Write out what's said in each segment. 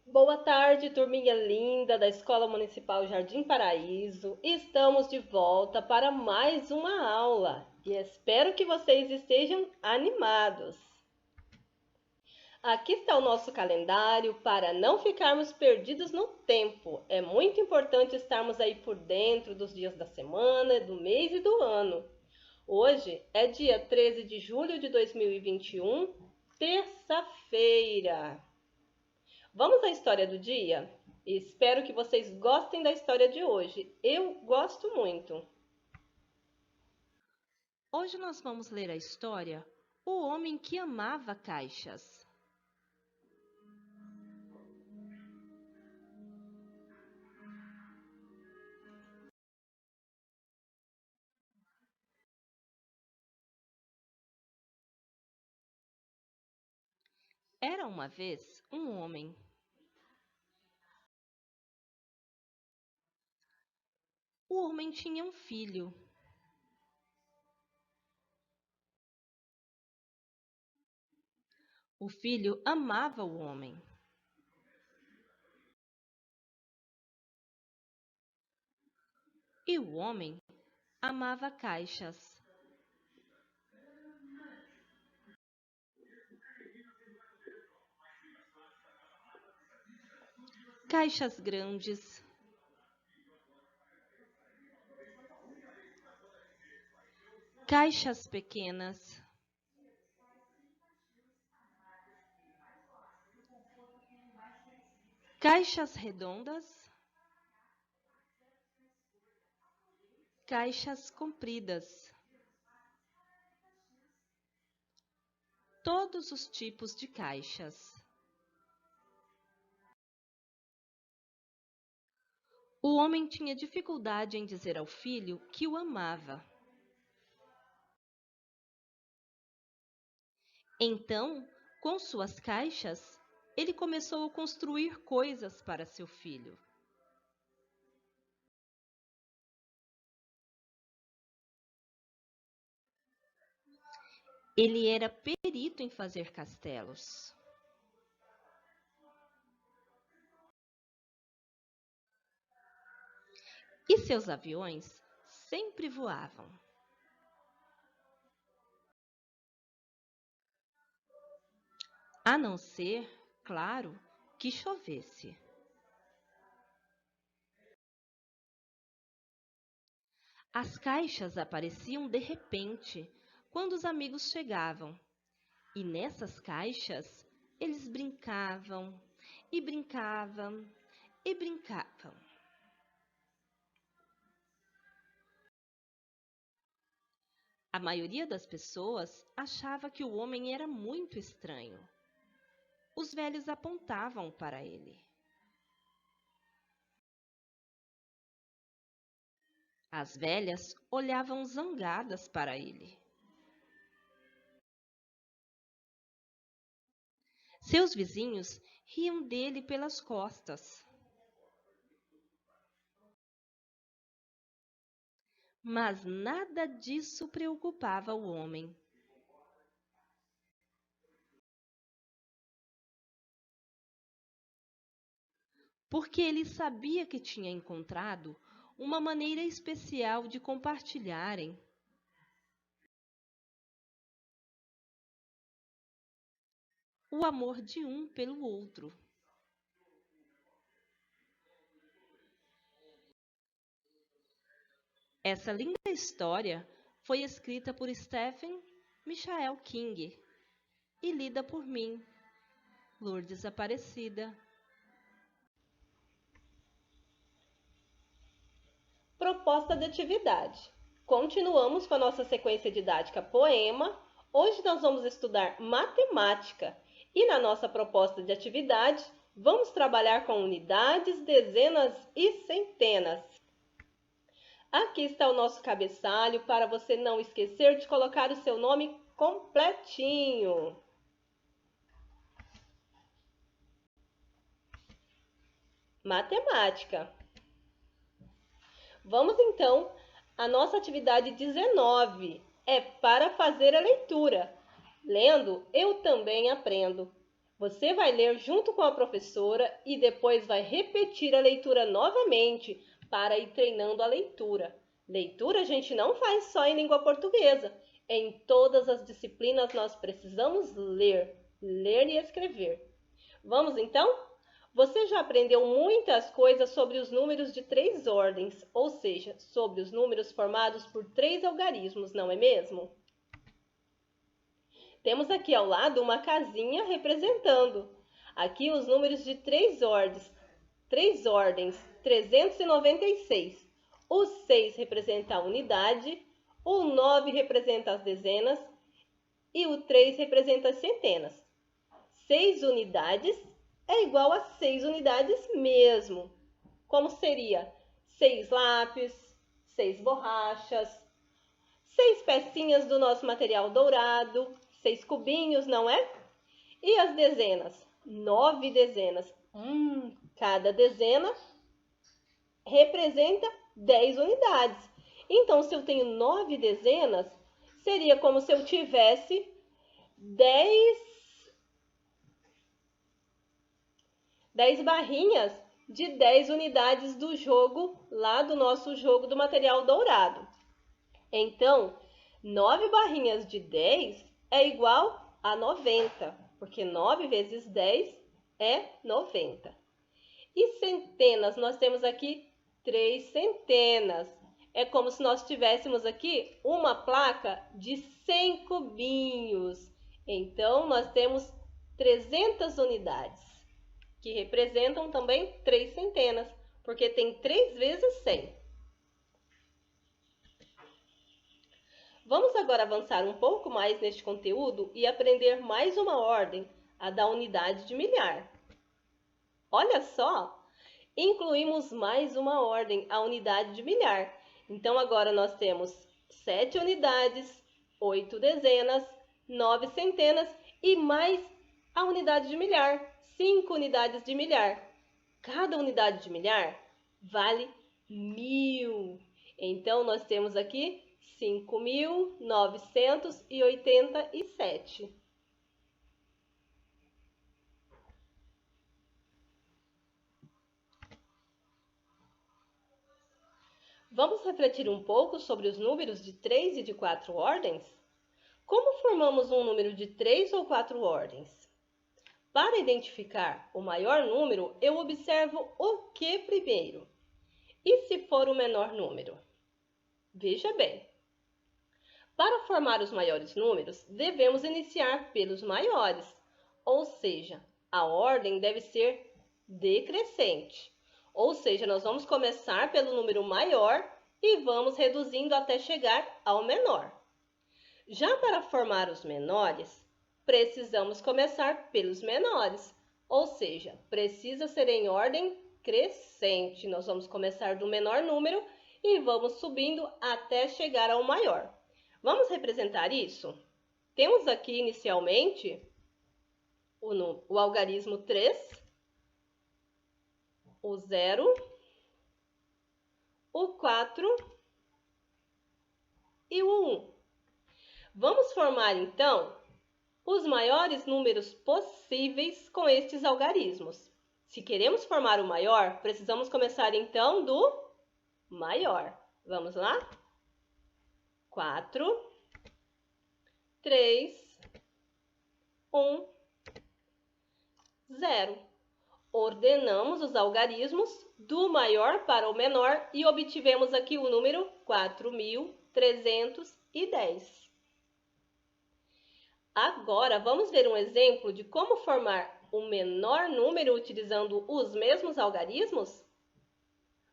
Boa tarde, turminha linda da Escola Municipal Jardim Paraíso. Estamos de volta para mais uma aula e espero que vocês estejam animados. Aqui está o nosso calendário para não ficarmos perdidos no tempo. É muito importante estarmos aí por dentro dos dias da semana, do mês e do ano. Hoje é dia 13 de julho de 2021, terça-feira. Vamos à história do dia? Espero que vocês gostem da história de hoje. Eu gosto muito. Hoje nós vamos ler a história O Homem que Amava Caixas. Era uma vez um homem. O homem tinha um filho. O filho amava o homem. E o homem amava caixas. Caixas grandes, caixas pequenas, caixas redondas, caixas compridas. Todos os tipos de caixas. O homem tinha dificuldade em dizer ao filho que o amava. Então, com suas caixas, ele começou a construir coisas para seu filho. Ele era perito em fazer castelos. E seus aviões sempre voavam. A não ser, claro, que chovesse. As caixas apareciam de repente quando os amigos chegavam. E nessas caixas eles brincavam e brincavam e brincavam. A maioria das pessoas achava que o homem era muito estranho. Os velhos apontavam para ele. As velhas olhavam zangadas para ele. Seus vizinhos riam dele pelas costas. Mas nada disso preocupava o homem. Porque ele sabia que tinha encontrado uma maneira especial de compartilharem. O amor de um pelo outro. Essa linda história foi escrita por Stephen Michael King e lida por mim, Lourdes Aparecida. Proposta de atividade. Continuamos com a nossa sequência didática poema. Hoje nós vamos estudar matemática e na nossa proposta de atividade vamos trabalhar com unidades, dezenas e centenas. Aqui está o nosso cabeçalho para você não esquecer de colocar o seu nome completinho. Matemática. Vamos então à nossa atividade 19. É para fazer a leitura. Lendo, eu também aprendo. Você vai ler junto com a professora e depois vai repetir a leitura novamente para ir treinando a leitura. Leitura a gente não faz só em língua portuguesa. Em todas as disciplinas nós precisamos ler e escrever. Vamos então? Você já aprendeu muitas coisas sobre os números de 3 ordens, ou seja, sobre os números formados por 3 algarismos, não é mesmo? Temos aqui ao lado uma casinha representando aqui os números de 3 ordens, 396. O 6 representa a unidade, o 9 representa as dezenas e o 3 representa as centenas. 6 unidades é igual a 6 unidades mesmo. Como seria 6 lápis, 6 borrachas, 6 pecinhas do nosso material dourado, 6 cubinhos, não é? E as dezenas? 9 dezenas. Cada dezena representa 10 unidades. Então, se eu tenho 9 dezenas, seria como se eu tivesse 10 barrinhas de 10 unidades do jogo, lá do nosso jogo do material dourado. Então, 9 barrinhas de 10 é igual a 90, porque 9 vezes 10 é 90. E centenas, nós temos aqui 3 centenas. É como se nós tivéssemos aqui uma placa de 100 cubinhos. Então, nós temos 300 unidades, que representam também 3 centenas, porque tem 3 vezes 100. Vamos agora avançar um pouco mais neste conteúdo e aprender mais uma ordem, a da unidade de milhar. Olha só, incluímos mais uma ordem, a unidade de milhar. Então, agora nós temos 7 unidades, 8 dezenas, 9 centenas e mais a unidade de milhar, 5 unidades de milhar. Cada unidade de milhar vale 1000. Então, nós temos aqui 5.987. Vamos refletir um pouco sobre os números de 3 e de 4 ordens? Como formamos um número de 3 ou 4 ordens? Para identificar o maior número, eu observo o que primeiro? E se for o menor número? Veja bem. Para formar os maiores números, devemos iniciar pelos maiores, ou seja, a ordem deve ser decrescente. Ou seja, nós vamos começar pelo número maior e vamos reduzindo até chegar ao menor. Já para formar os menores, precisamos começar pelos menores, ou seja, precisa ser em ordem crescente. Nós vamos começar do menor número e vamos subindo até chegar ao maior. Vamos representar isso? Temos aqui inicialmente o algarismo 3, o 0, o 4 e o 1. Vamos formar então os maiores números possíveis com estes algarismos. Se queremos formar o maior, precisamos começar então do maior. Vamos lá? 4, 3, 1, 0. Ordenamos os algarismos do maior para o menor e obtivemos aqui o número 4.310. Agora, vamos ver um exemplo de como formar o menor número utilizando os mesmos algarismos?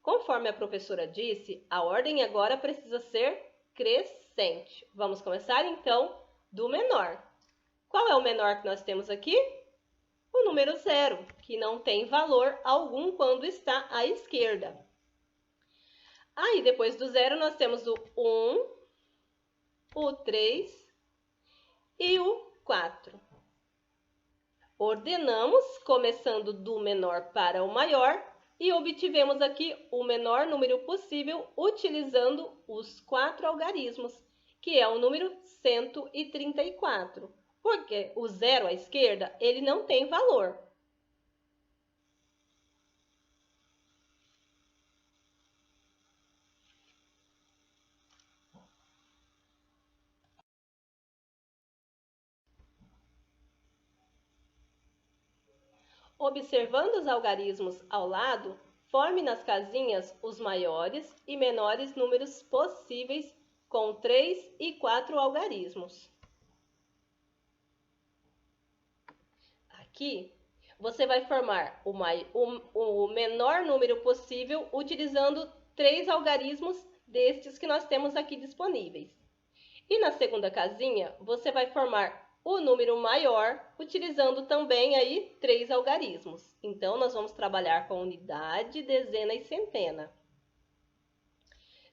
Conforme a professora disse, a ordem agora precisa ser crescente. Vamos começar então do menor. Qual é o menor que nós temos aqui? O número 0, que não tem valor algum quando está à esquerda. Aí, depois do 0, nós temos o 1, o 3 e o 4. Ordenamos, começando do menor para o maior, e obtivemos aqui o menor número possível utilizando os 4 algarismos, que é o número 134. Porque o zero à esquerda, ele não tem valor. Observando os algarismos ao lado, forme nas casinhas os maiores e menores números possíveis com 3 e 4 algarismos. Aqui, você vai formar o menor número possível utilizando 3 algarismos destes que nós temos aqui disponíveis. E na segunda casinha, você vai formar o número maior utilizando também aí 3 algarismos. Então, nós vamos trabalhar com unidade, dezena e centena.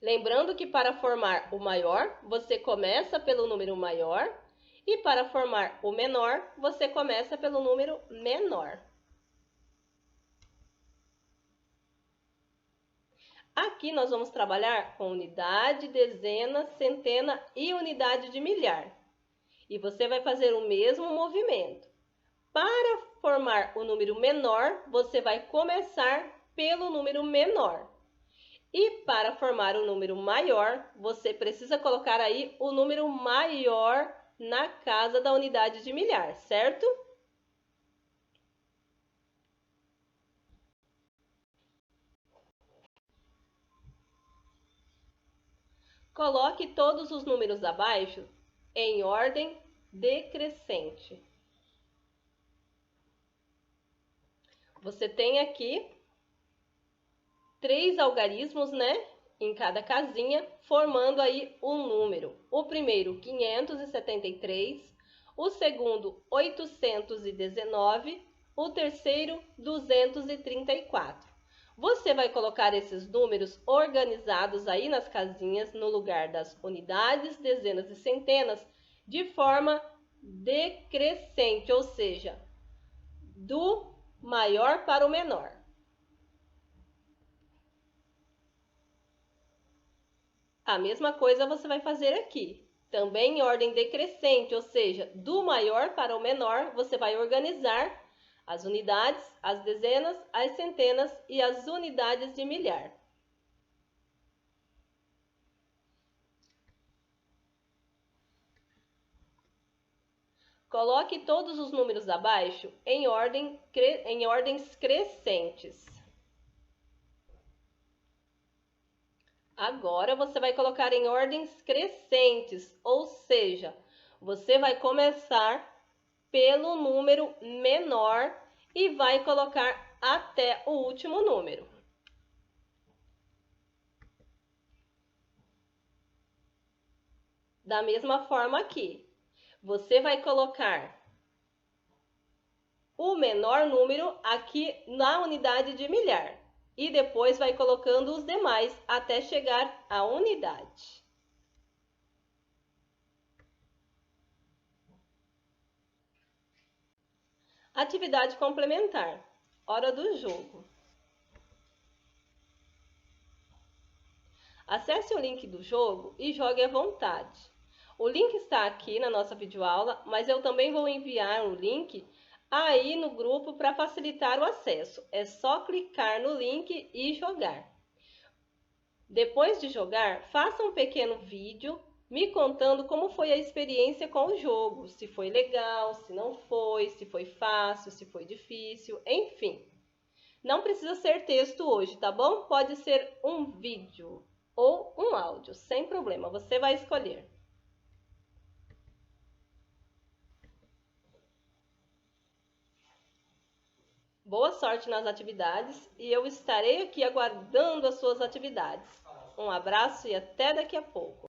Lembrando que para formar o maior, você começa pelo número maior e para formar o menor, você começa pelo número menor. Aqui nós vamos trabalhar com unidade, dezena, centena e unidade de milhar. E você vai fazer o mesmo movimento. Para formar o número menor, você vai começar pelo número menor. E para formar o número maior, você precisa colocar aí o número maior na casa da unidade de milhar, certo? Coloque todos os números abaixo em ordem decrescente. Você tem aqui 3 algarismos, né? Em cada casinha, formando aí um número. O primeiro, 573, o segundo, 819, o terceiro, 234. Você vai colocar esses números organizados aí nas casinhas, no lugar das unidades, dezenas e centenas, de forma decrescente, ou seja, do maior para o menor. A mesma coisa você vai fazer aqui, também em ordem decrescente, ou seja, do maior para o menor, você vai organizar as unidades, as dezenas, as centenas e as unidades de milhar. Coloque todos os números abaixo em ordens crescentes. Agora você vai colocar em ordens crescentes, ou seja, você vai começar pelo número menor e vai colocar até o último número. Da mesma forma aqui, você vai colocar o menor número aqui na unidade de milhar e depois vai colocando os demais até chegar à unidade. Atividade complementar. Hora do jogo. Acesse o link do jogo e jogue à vontade. O link está aqui na nossa videoaula, mas eu também vou enviar o link aí no grupo para facilitar o acesso. É só clicar no link e jogar. Depois de jogar, faça um pequeno vídeo me contando como foi a experiência com o jogo, se foi legal, se não foi, se foi fácil, se foi difícil, enfim. Não precisa ser texto hoje, tá bom? Pode ser um vídeo ou um áudio, sem problema, você vai escolher. Boa sorte nas atividades e eu estarei aqui aguardando as suas atividades. Um abraço e até daqui a pouco.